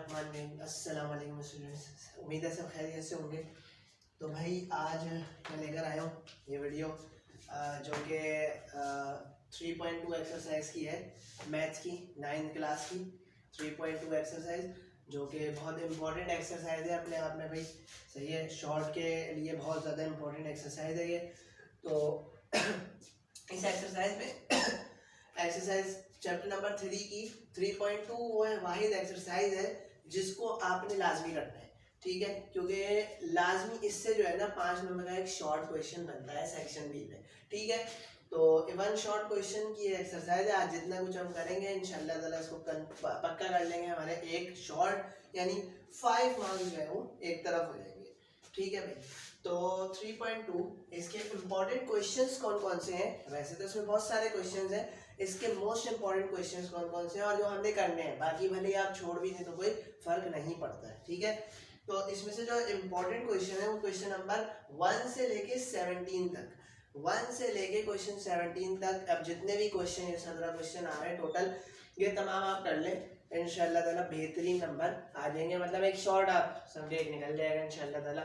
अस्सलाम वालेकुम स्टूडेंट्स, उम्मीद है सब खैरियत से होंगे। तो भाई आज मैं लेकर आया हूँ ये वीडियो जो कि 3.2 एक्सरसाइज की है, मैथ्स की 9th क्लास की 3.2 एक्सरसाइज, जो कि बहुत इम्पोर्टेंट एक्सरसाइज है अपने आप में भाई। सही है, शॉर्ट के लिए बहुत ज़्यादा इम्पोर्टेंट एक्सरसाइज है ये। तो इस एक्सरसाइज में एक्सरसाइज चैप्टर नंबर 3 की 3.2 वो है वाहिद एक्सरसाइज है जिसको आपने लाजमी करना है, ठीक है। क्योंकि लाजमी इससे जो है ना 5 नंबर का एक शॉर्ट क्वेश्चन बनता है सेक्शन बी में, ठीक है। तो वन शॉर्ट क्वेश्चन की एक्सरसाइज है। आज जितना कुछ हम करेंगे इंशाल्लाह ताला इसको पक्का कर लेंगे। हमारे एक शॉर्ट यानी 5 मार्क्स जो है वो एक तरफ हो जाएंगे, ठीक है भाई। तो 3.2 इसके इम्पोर्टेंट क्वेश्चंस कौन कौन से हैं? वैसे तो इसमें बहुत सारे क्वेश्चंस हैं, इसके मोस्ट इंपॉर्टेंट क्वेश्चंस कौन कौन से हैं और जो हमने करने हैं, बाकी भले आप छोड़ भी दें तो कोई फर्क नहीं पड़ता है, ठीक है। तो इसमें से जो इम्पोर्टेंट क्वेश्चन है वो क्वेश्चन नंबर 1 से लेके 17 तक, 1 से लेके क्वेश्चन 17 तक। अब जितने भी क्वेश्चन, ये 17 क्वेश्चन आ रहे हैं टोटल, ये तमाम आप कर लें, इंशाल्लाह ताला बेहतरीन नंबर आ जाएंगे। मतलब एक शॉर्ट आप समझे निकल जाएगा इंशाल्लाह ताला,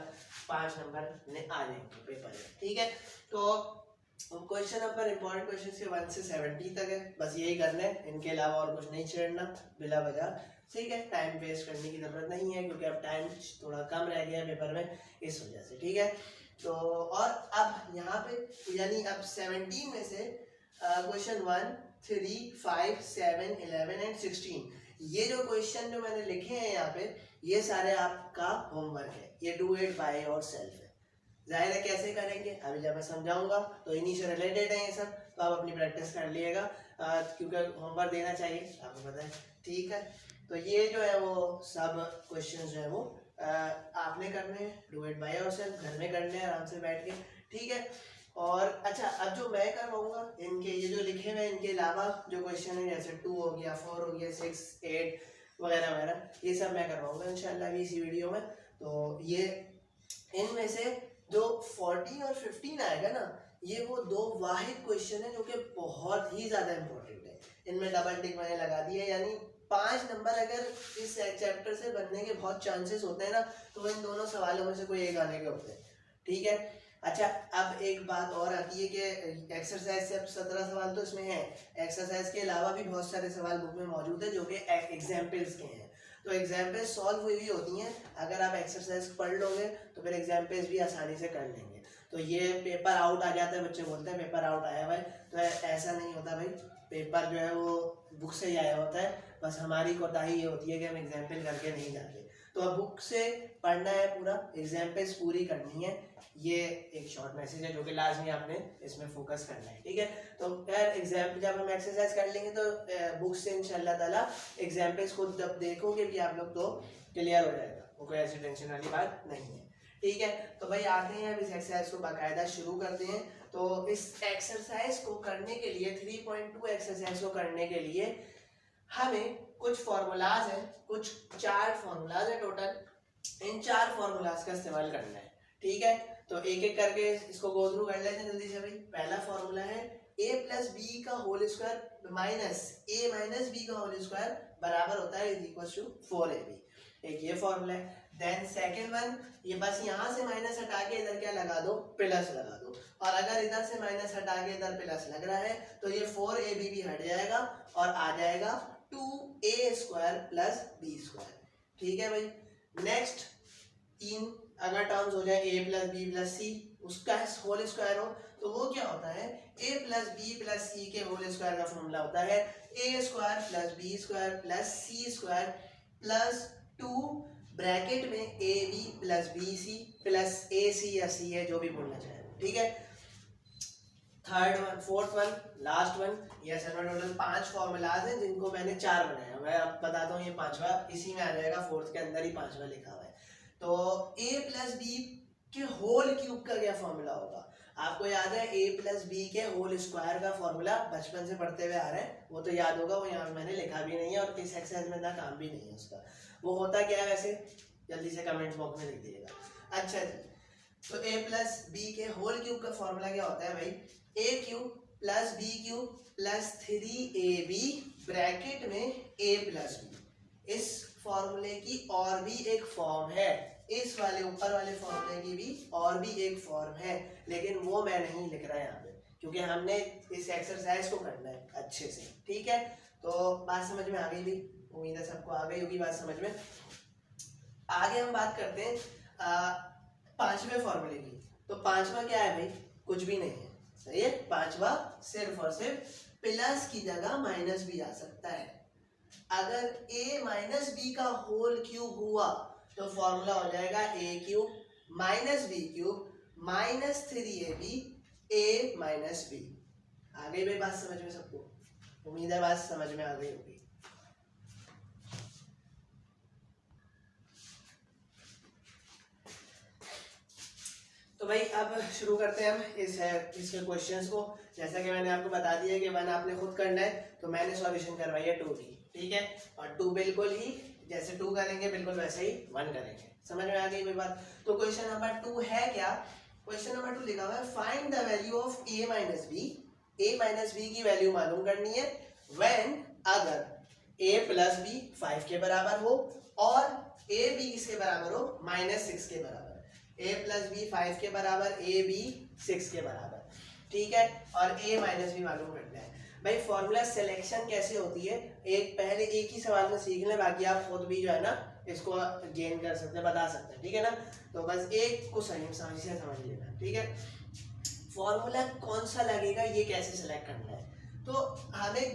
5 नंबर आ जाएंगे पेपर में, ठीक है। तो क्वेश्चन नंबर इंपॉर्टेंट क्वेश्चन से 1 से 70 तक है, बस यही करना है, इनके अलावा और कुछ नहीं छेड़ना बिला वजह, ठीक है। टाइम वेस्ट करने की जरूरत नहीं है क्योंकि अब टाइम थोड़ा कम रह गया है पेपर में, इस वजह से, ठीक है। तो और अब यहाँ पे यानी अब 17 में से क्वेश्चन 1, 3, 5, 7, 11 एंड 16, ये जो क्वेश्चन जो मैंने लिखे हैं यहाँ पे, ये सारे आपका होमवर्क है, ये do it by your self है। जाहिर है कैसे करेंगे अभी जब मैं समझाऊंगा, तो इन्हीं से रिलेटेड है ये सब, तो आप अपनी प्रैक्टिस कर लीजिएगा क्योंकि होमवर्क देना चाहिए, आपको पता है, ठीक है। तो ये जो है वो सब क्वेश्चन जो है वो आपने करने हैं, डू इट बाय योरसेल्फ, घर में करने हैं आराम से बैठ के, ठीक है। और अच्छा, अब जो मैं करवाऊंगा इनके ये जो लिखे हुए, इनके अलावा जो क्वेश्चन है जैसे 2 हो गया, 4 हो गया, 6, 8 वगैरह वगैरह, ये सब मैं करवाऊंगा इंशाल्लाह इसी वीडियो में। तो ये इनमें से जो 14 और 15 आएगा ना, ये वो 2 वाहिद क्वेश्चन है जो कि बहुत ही ज़्यादा इंपॉर्टेंट है। इनमें डबल टिक मैंने लगा दिया, यानी 5 नंबर अगर इस चैप्टर से बनने के बहुत चांसेस होते हैं ना, तो इन दोनों सवालों में से कोई एक आने के होते हैं, ठीक है। अच्छा, अब एक बात और आती है कि एक्सरसाइज से अब 17 सवाल तो इसमें है, एक्सरसाइज के अलावा भी बहुत सारे सवाल बुक में मौजूद है जो कि एग्जाम्पल्स के हैं। तो एग्जाम्पल्स सॉल्व हुई होती हैं, अगर आप एक्सरसाइज पढ़ लोगे तो फिर एग्जाम्पल्स भी आसानी से कर लेंगे। तो ये पेपर आउट आ जाता है, बच्चे बोलते हैं पेपर आउट आया हुआ है, तो ऐसा नहीं होता भाई, पेपर जो है वो बुक से ही आया होता है, बस हमारी कोताही ये होती है कि हम एग्जाम्पल करके नहीं जाते। तो अब बुक से पढ़ना है पूरा, एग्जाम्पल्स पूरी करनी है, ये एक शॉर्ट मैसेज है जो कि लाजमी आपने इसमें फोकस करना है, ठीक है। तो यार एग्जाम्पल जब हम एक्सरसाइज कर लेंगे तो बुक से इंशाल्लाह ताला एग्जाम्पल्स को जब देखोगे भी आप लोग तो क्लियर हो जाएगा, वो कोई ऐसी टेंशन वाली बात नहीं है, ठीक है। तो भाई आते हैं अब इस एक्सरसाइज को बाकायदा शुरू करते हैं। तो इस एक्सरसाइज को करने के लिए, 3.2 एक्सरसाइज को करने के लिए हमें कुछ फॉर्मूलाज हैं, कुछ 4 फॉर्मूलाज है टोटल, इन 4 फॉर्मूलाज का इस्तेमाल करना है, ठीक है। तो एक एक करके इसको गो थ्रू कर लेते हैं जल्दी से भाई। पहला फॉर्मूला है a प्लस बी का whole square minus a minus B का होल स्क्वायर बराबर होता है इज इक्वल टू 4ab, एक ये फॉर्मूला है। देन सेकंड वन, ये बस यहाँ से माइनस हटा के इधर क्या लगा दो, प्लस लगा दो, और अगर इधर से माइनस हटा के इधर प्लस लग रहा है तो ये 4ab भी हट जाएगा और आ जाएगा 2a square plus b square, ठीक है भाई। नेक्स्ट 3 अगर टर्म्स हो जाए a प्लस बी प्लस सी, उसका होल स्क्वायर हो तो वो क्या होता है, a plus B plus c के होल स्क्वायर का फॉर्मूला होता है a square plus B square plus C square plus 2 bracket में a b plus b c plus a c या सी है जो भी बोलना चाहे, ठीक है। Third one, fourth one, last one, ये टोटल 5 फॉर्मूलाज हैं जिनको मैंने 4 बनाया। मैं अब बताता हूँ, ये 5वां इसी में आ जाएगा, फोर्थ के अंदर ही 5वां लिखा हुआ है। तो a प्लस बी के होल क्यूब का क्या फॉर्मूला होगा? आपको याद है a प्लस बी के होल स्क्वायर का फॉर्मूला बचपन से पढ़ते हुए आ रहे हैं, वो तो याद होगा, वो यहाँ मैंने लिखा भी नहीं है और इस एक्सरसाइज में ना काम भी नहीं है उसका। वो होता क्या है वैसे, जल्दी से कमेंट बॉक्स में लिख दीजिएगा। अच्छा जी, तो a प्लस बी के होल क्यूब का फॉर्मूला क्या होता है भाई, a cube plus B cube plus 3ab bracket में a प्लस बी। इस फॉर्मूले की और भी एक फॉर्म है, इस वाले ऊपर वाले फॉर्मूले की भी और भी एक फॉर्म है, लेकिन वो मैं नहीं लिख रहा यहाँ पे क्योंकि हमने इस एक्सरसाइज को करना है अच्छे से। ठीक है, तो बात समझ में आ गई भी, उम्मीद है सबको आ गई होगी बात समझ में। आगे हम बात करते हैं पांचवें फॉर्मूले की। तो पांचवा क्या है भाई, कुछ भी नहीं है, सही है। पांचवा सिर्फ और सिर्फ प्लस की जगह माइनस भी आ सकता है। अगर a माइनस बी का होल क्यूब हुआ तो फॉर्मूला हो जाएगा a cube minus B cube minus 3ab a minus b. आ गई भाई बात समझ में सबको, उम्मीद है बात समझ में आ गई होगी। तो भाई अब शुरू करते हैं हम इसके क्वेश्चंस को। जैसा कि मैंने आपको बता दिया कि वन आपने खुद करना है, तो मैंने सॉल्यूशन करवाई है 2 की। ठीक है, और 2 बिल्कुल ही जैसे 2 करेंगे बिल्कुल वैसे ही 1 करेंगे। समझ में आ गई मेरी बात। तो क्वेश्चन नंबर 2 है क्या, क्वेश्चन नंबर 2 लिखा हुआ है find the value of a minus B. a minus B की वैल्यू मालूम करनी है व्हेन अगर a प्लस बी 5 के बराबर हो और a b किसके बराबर हो, -6 के बराबर। a प्लस बी 5 के बराबर, a b 6 के बराबर। ठीक है, और a माइनस बी मालूम करना है। भाई फॉर्मूला सिलेक्शन कैसे होती है, एक पहले एक ही सवाल में सीख लें, बाकी आप खुद भी जो है ना इसको गेन कर सकते हैं, बता सकते हैं। ठीक है ना, तो बस एक को सही समझ लेना। ठीक है, फॉर्मूला कौन सा लगेगा ये कैसे सिलेक्ट करना है, तो हमें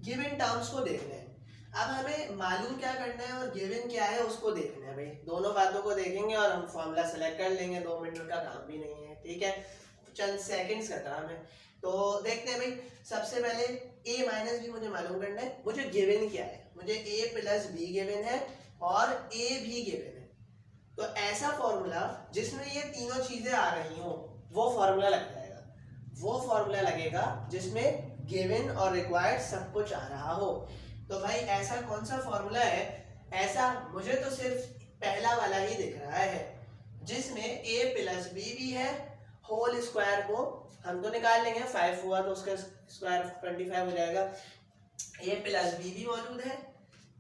गिवन टर्म्स को देखना है। अब हमें मालूम क्या करना है और गिवन क्या है उसको देखना है। भाई दोनों बातों को देखेंगे और हम फॉर्मूला सेलेक्ट कर लेंगे, 2 मिनट का काम भी नहीं है। ठीक है, चंद सेकंड्स का काम है। तो देखते हैं भाई, सबसे पहले a माइनस बी मुझे मालूम करना है। मुझे गिवन क्या है, मुझे a प्लस बी गिवन है और a भी गिवन है। तो ऐसा फॉर्मूला जिसमें ये तीनों चीजें आ रही हो वो फॉर्मूला लग जाएगा। वो फॉर्मूला लगेगा जिसमें गिवन और रिक्वायर्ड सब कुछ आ रहा हो। तो भाई ऐसा कौन सा फॉर्मूला है, ऐसा मुझे तो सिर्फ पहला वाला ही दिख रहा है जिसमें a प्लस बी भी है, होल स्क्वायर को हम तो निकाल लेंगे, 5 हुआ तो उसका स्क्वायर 25 हो जाएगा। a प्लस बी भी मौजूद है,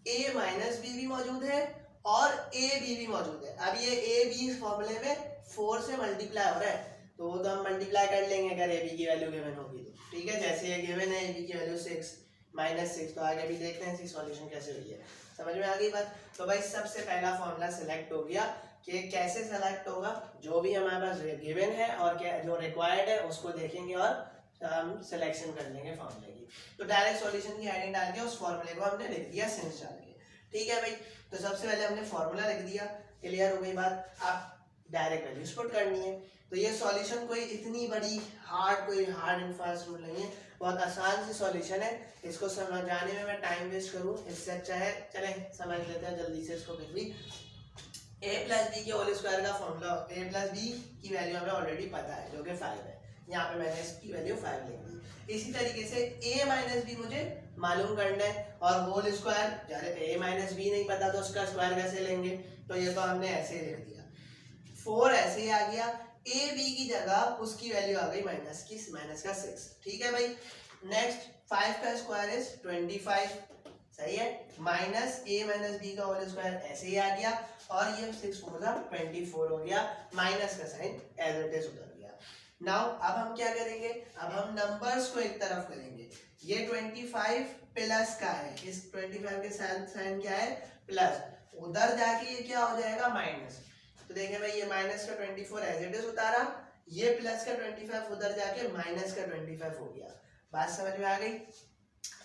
a माइनस बी भी मौजूद है और a b भी मौजूद है। अब ये a b इस फॉर्मूले में 4 से मल्टीप्लाई हो रहा है, तो वो तो हम मल्टीप्लाई कर लेंगे अगर a b की वैल्यू गिवन होगी तो। ठीक है, जैसे ये गिवन है a b की वैल्यू 6 -6, तो आगे भी देखते हैं इसकी सॉल्यूशन कैसे हुई है। समझ में आ गई बात। तो भाई सबसे पहला फॉर्मूला सिलेक्ट हो गया कि कैसे सेलेक्ट होगा, जो भी हमारे पास गिवन है और क्या जो रिक्वायर्ड है उसको देखेंगे और हम सिलेक्शन कर लेंगे फॉर्मूले की। तो डायरेक्ट सॉल्यूशन की हेडिंग डाल के उस फॉर्मूले को हमने लिख दिया सिंस डाल के। ठीक है भाई, तो सबसे पहले हमने फॉर्मूला लिख दिया, क्लियर हो गई बात। अब डायरेक्ट वैल्यूज पुट करनी है। तो ये सॉल्यूशन कोई इतनी बड़ी कोई हार्ड एंड फास्ट रूल नहीं है, बहुत आसान सी सॉल्यूशन है। इसको समझाने में मैं टाइम वेस्ट करूँ इससे अच्छा है चले समझ लेते हैं जल्दी से इसको। फिर भी a प्लस बी के होल स्क्वायर का फॉर्मूला, a प्लस बी की वैल्यू हमें ऑलरेडी पता है जो कि 5 है, यहाँ पे मैंने इसकी वैल्यू 5 लिख दी। इसी तरीके से a माइनस बी मुझे मालूम करना है और होल स्क्वायर, जब a माइनस बी नहीं पता तो उसका स्क्वायर कैसे लेंगे, तो ये तो हमने ऐसे ही लिख दिया। 4 ऐसे ही आ गया, a b की जगह उसकी वैल्यू आ गई माइनस का 6। ठीक है भाई, नेक्स्ट 5 का स्क्वायर इज 25, सही है, माइनस a माइनस बी का होल स्क्वायर ऐसे ही आ गया और ये 6 को 24 हो गया, माइनस का साइन एज इट इज उधर गया। नाउ अब हम क्या करेंगे, अब हम नंबर्स को एक तरफ करेंगे। ये 25 प्लस का है, इस 25 के साइन क्या है प्लस, उधर जाके ये क्या हो जाएगा माइनस। तो देखें भाई ये माइनस का 24 एज इट इज उतारा, ये प्लस का 25 उधर जाके माइनस का 25 हो गया। बात समझ में आ गई।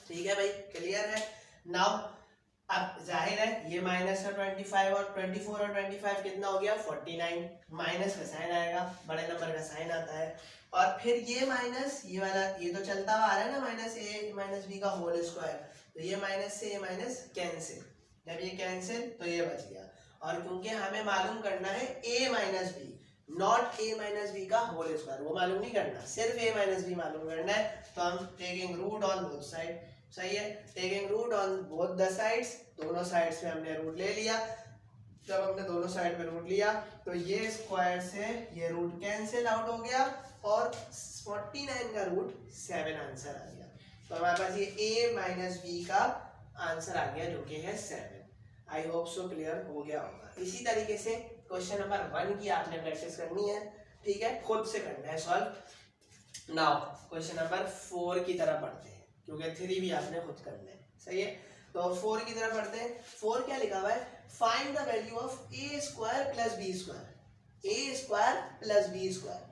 ठीक है भाई, क्लियर है। नाउ अब जाहिर है ये माइनस का 25 और 24 और 25 कितना हो गया 49, माइनस का साइन आएगा, बड़े नंबर का साइन आता है। और फिर ये माइनस ये वाला ये तो चलता हुआ आ रहा है ना, माइनस a माइनस बी का होल स्क्वायर, तो ये माइनस से ये माइनस कैंसिल, जब ये कैंसिल तो ये बच गया। और क्योंकि हमें मालूम करना है a minus B, not a minus B का होल स्क्वायर, वो मालूम नहीं करना, सिर्फ a माइनस बी मालूम करना है। तो हम taking root on both side, सही है, taking root on both the sides, दोनों साइड्स पे हमने रूट ले लिया। जब हमने दोनों साइड पे रूट लिया तो ये स्क्वायर से ये रूट कैंसिल आउट हो गया और 49 का रूट 7 आंसर आ गया। तो हमारे पास ये a माइनस बी का आंसर आ गया जो कि है 7। आई होप सो क्लियर हो गया होगा। इसी तरीके से क्वेश्चन नंबर 1 की आपने प्रैक्टिस करनी है, ठीक है, खुद से करना है सॉल्व। नाउ क्वेश्चन नंबर 4 की तरफ बढ़ते हैं, क्योंकि 3 भी आपने खुद करना है, सही है। तो 4 की तरफ बढ़ते हैं। 4 क्या लिखा हुआ है, find the value of A square plus B square, A square plus B square.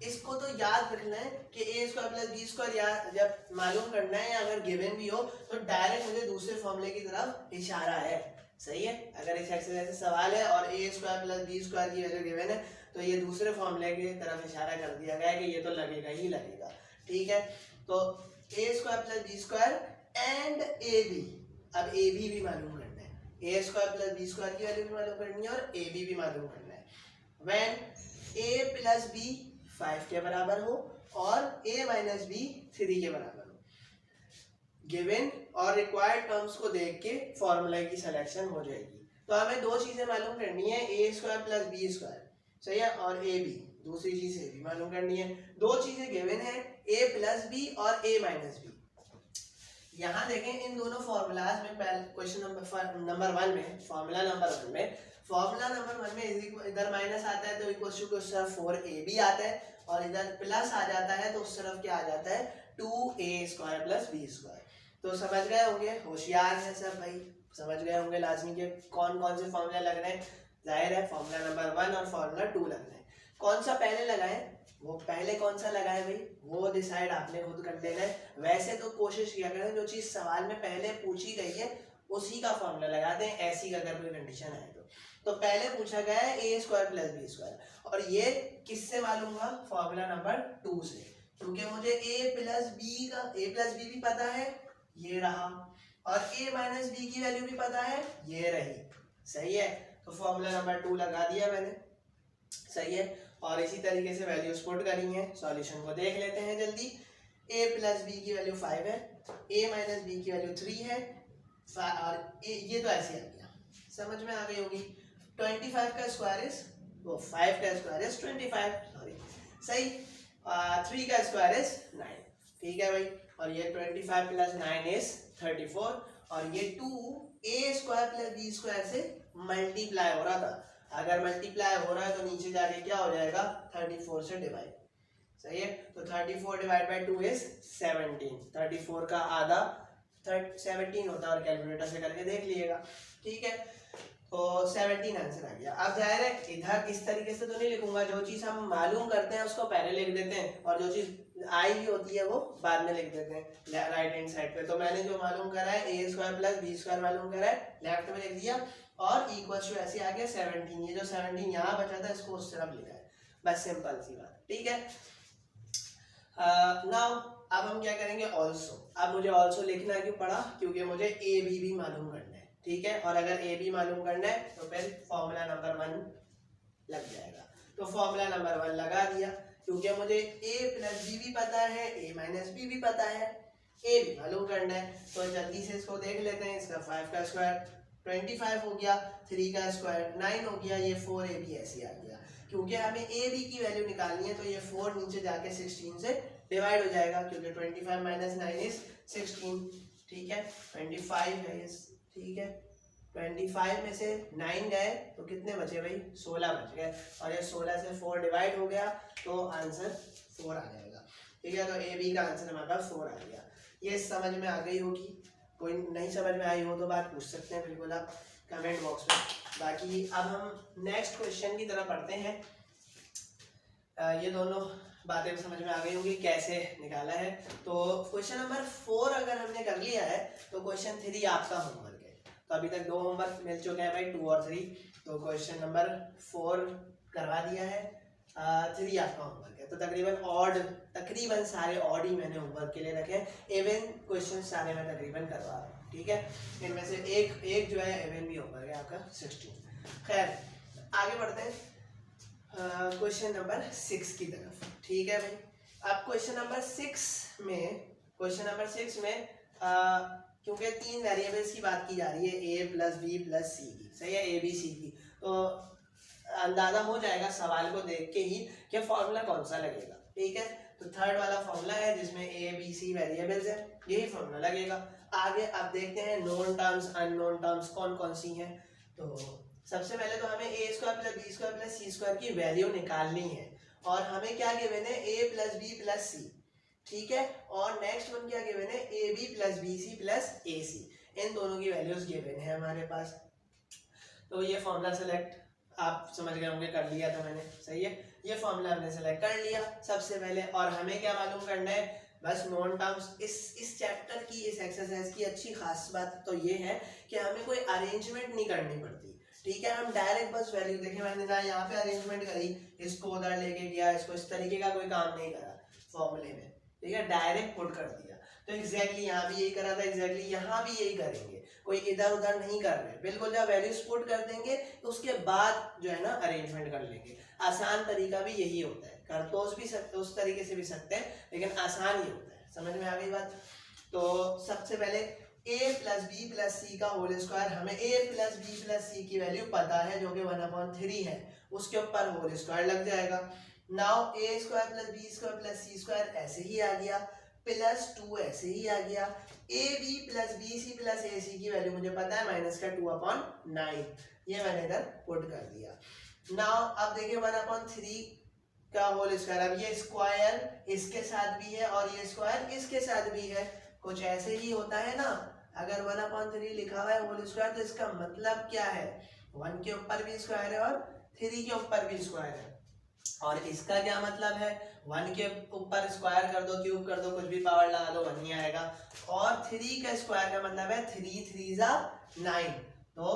इसको तो याद रखना है कि A square plus B square या जब मालूम करना है या अगर गिवन भी हो तो डायरेक्ट मुझे दूसरे फॉर्मूले की तरफ इशारा है, सही है। अगर इस एक्सरसाइज से सवाल है और ए स्क्वायर प्लस बी स्क्वायर की वैल्यू गिवन है तो ये दूसरे फॉर्मूले की तरफ इशारा कर दिया गया है कि ये तो लगेगा ही लगेगा, ठीक है। तो a square plus B square and a b, अब ए बी भी मालूम करना है, a square plus B square की वैल्यू भी मालूम करनी है और ए बी भी मालूम करना है। व्हेन ए प्लस बी 5 के बराबर हो और a माइनस बी 3 के बराबर हो, गिवन और रिक्वायर्ड टर्म्स को देख के फॉर्मूला की सिलेक्शन हो जाएगी। तो हमें दो चीजें मालूम करनी है, a square plus B square, सही है, और ए बी, दूसरी चीज ए बी मालूम करनी है। दो चीजें गिवन है, ए प्लस बी और ए माइनस बी। यहाँ देखें इन दोनों फॉर्मूलाज में, क्वेश्चन नंबर 1 में, फॉर्मूला नंबर 1 में इधर माइनस आता है तो इक्वल टू उस तरफ 4ab आता है, और इधर प्लस आ जाता है तो उस तरफ क्या आ जाता है 2a square plus B square. तो समझ गए होंगे, होशियार है सब भाई, समझ गए होंगे लाजमी के कौन कौन से फॉर्मूला लग रहे हैं। जाहिर है फॉर्मूला नंबर 1 और फॉर्मूला 2 लग रहे हैं। कौन सा पहले लगाए, वो पहले कौन सा लगाए भाई, वो डिसाइड आपने खुद कर लेना है। वैसे तो कोशिश किया करें जो चीज सवाल में पहले पूछी गई है उसी का फॉर्मूला लगाते हैं, ऐसी अगर कोई कंडीशन आए तो पहले पूछा गया है a square plus B square, और ये किससे मालूम हुआ, फॉर्मूला नंबर 2 से, क्योंकि मुझे ए प्लस बी भी पता है, ये रहा, और ए माइनस बी की वैल्यू भी पता है, ये रही, सही है। तो फॉर्मूला नंबर 2 लगा दिया मैंने, सही है। और इसी तरीके से वैल्यूज पुट करी हैं, सॉल्यूशन को देख लेते हैं जल्दी। a प्लस बी की वैल्यू 5 है, a माइनस बी की वैल्यू 3 है, और ये तो ऐसे आ गया, समझ में आ गई होगी। 25 का स्क्वायर इज, वो 5 का स्क्वायर इज 25, सॉरी, सही। 3 का स्क्वायर इज 9, ठीक है भाई। और ये 25 प्लस 9 इज 34, और ये 2a square plus B square से मल्टीप्लाई हो रहा था, अगर मल्टीप्लाई हो रहा है तो नीचे जाके क्या हो जाएगा 34 से डिवाइड, सही है। तो 34 डिवाइड बाय 2 इज 17, 34 का आधा 17 होता है, और कैलकुलेटर से करके देख लीजिएगा, ठीक है। तो 17 आंसर आ गया। अब जाहिर है इधर इस तरीके से तो नहीं लिखूंगा, जो चीज हम मालूम करते हैं उसको पहले लिख देते हैं, और जो चीज आई भी होती है वो बाद में लिख देते हैं राइट हैंड साइड पे। तो मैंने जो मालूम करा है a square plus B square मालूम करा है, लेफ्ट में लिख दिया, और इक्वल टू ऐसे आ गया 17, ये जो 17 यहाँ बचा था इसको उस तरफ लिखा है, बस सिंपल सी बात, ठीक है। नाउ अब हम क्या करेंगे, ऑल्सो। अब मुझे ऑल्सो लिखना क्यों पड़ा, क्योंकि मुझे ए बी भी मालूम करना है, ठीक है। और अगर ए बी मालूम करना है तो फिर फॉर्मूला नंबर 1 लग जाएगा। तो फॉर्मूला नंबर 1 लगा दिया, क्योंकि मुझे a प्लस बी भी पता है, a माइनस बी भी पता है, a भी मालूम करना है। तो जल्दी से इसको देख लेते हैं। इसका 5 का स्क्वायर 25 हो गया, 3 का स्क्वायर 9 हो गया, ये 4ab ऐसे आ गया। क्योंकि हमें a b की वैल्यू निकालनी है तो ये 4 नीचे जाके 16 से डिवाइड हो जाएगा, क्योंकि 25 माइनस 9 इज 16, ठीक है। 25 है, ठीक है। 25 में से 9 गए तो कितने बचे भाई, 16 बच गए, और ये 16 से 4 डिवाइड हो गया तो आंसर 4 आ जाएगा, ठीक है। तो ए बी का आंसर हमारे पास 4 आ गया। ये समझ में आ गई होगी, कोई नहीं समझ में आई हो तो बात पूछ सकते हैं बिल्कुल आप कमेंट बॉक्स में। बाकी अब हम नेक्स्ट क्वेश्चन की तरफ पढ़ते हैं। ये दोनों बातें समझ में आ गई होंगी कैसे निकाला है। तो क्वेश्चन नंबर 4 अगर हमने कर लिया है तो क्वेश्चन 3 आपका होमवर्क है। तो अभी तक 2 होमवर्क मिल चुके हैं भाई, 2 और 3। तो क्वेश्चन नंबर 4 करवा दिया है, 3 आपका होमवर्क है। तो तकरीबन सारे ऑड ही मैंने होमवर्क के लिए रखे हैं, इवन क्वेश्चन सारे मैं तकरीबन करवा रहा हूँ, ठीक है। इनमें से एक जो है इवन भी होमवर्क है आपका 16। खैर आगे बढ़ते हैं क्वेश्चन नंबर 6 की तरफ, ठीक है भाई। अब क्वेश्चन नंबर 6 में क्योंकि 3 वेरिएबल्स की बात की जा रही है, a प्लस बी प्लस सी की, सही है, ए बी सी की, तो अंदाजा हो जाएगा सवाल को देख के ही कि फॉर्मूला कौन सा लगेगा, ठीक है। तो थर्ड वाला फॉर्मूला है जिसमें a b c वेरिएबल्स है, यही फॉर्मूला लगेगा। आगे अब देखते हैं नोन टर्म्स अननोन टर्म्स कौन कौन सी हैं। तो सबसे पहले तो हमें a square plus B square plus C square की वैल्यू निकालनी है और हमें क्या गिवन है a plus B plus c, ठीक है। और नेक्स्ट वन क्या गिवन है a b plus b c plus a c, इन दोनों की वैल्यूज गिवन है हमारे पास। तो ये फॉर्मूला सेलेक्ट आप समझ गए होंगे, कर लिया था मैंने, सही है। ये फॉर्मूला हमने सेलेक्ट कर लिया सबसे पहले और हमें क्या मालूम करना है बस नॉन टर्म्स। इस चैप्टर की इस एक्सरसाइज की अच्छी खास बात तो ये है कि हमें कोई अरेंजमेंट नहीं करनी पड़ती, ठीक है। हम डायरेक्ट बस वैल्यू देखें, मैंने जहाँ यहाँ पे अरेंजमेंट करी, इसको उधर लेके गया, इसको इस तरीके का कोई काम नहीं करा फॉर्मूले में, ठीक है, डायरेक्ट पुट कर दिया। तो एग्जैक्टली यहाँ भी यही करा था, एग्जैक्टली यहाँ भी यही करेंगे, कोई इधर उधर नहीं कर रहे, बिल्कुल जब वैल्यूज पुट कर देंगे तो उसके बाद जो है ना अरेंजमेंट कर लेंगे। आसान तरीका भी यही होता है, कर तो उस तरीके से भी सकते हैं लेकिन आसान ही होता है। समझ में आ गई बात। तो सबसे पहले a plus B plus C का होल स्क्वायर, हमें a प्लस बी प्लस सी की वैल्यू पता है जो कि 1/3 है, उसके ऊपर होल स्क्वायर लग जाएगा। Now a square plus B square plus C square ऐसे ही आ गया, प्लस 2 ऐसे ही आ गया, a b plus b c plus a c की वैल्यू मुझे पता है -2/9, ये मैंने इधर पुट कर दिया। नाउ अब देखिए 1/3 का होल स्क्वायर, अब ये स्क्वायर इसके साथ भी है और ये स्क्वायर इसके साथ भी है, कुछ ऐसे ही होता है ना। अगर 1/3 लिखा हुआ है होल स्क्वायर तो इसका मतलब क्या है, 1 के ऊपर भी स्क्वायर है और 3 के ऊपर भी स्क्वायर है। और इसका क्या मतलब है, 1 के ऊपर स्क्वायर कर दो, क्यूब कर दो, कुछ भी पावर लगा दो, 1 ही आएगा। और 3 का स्क्वायर का मतलब है 3 3 9, तो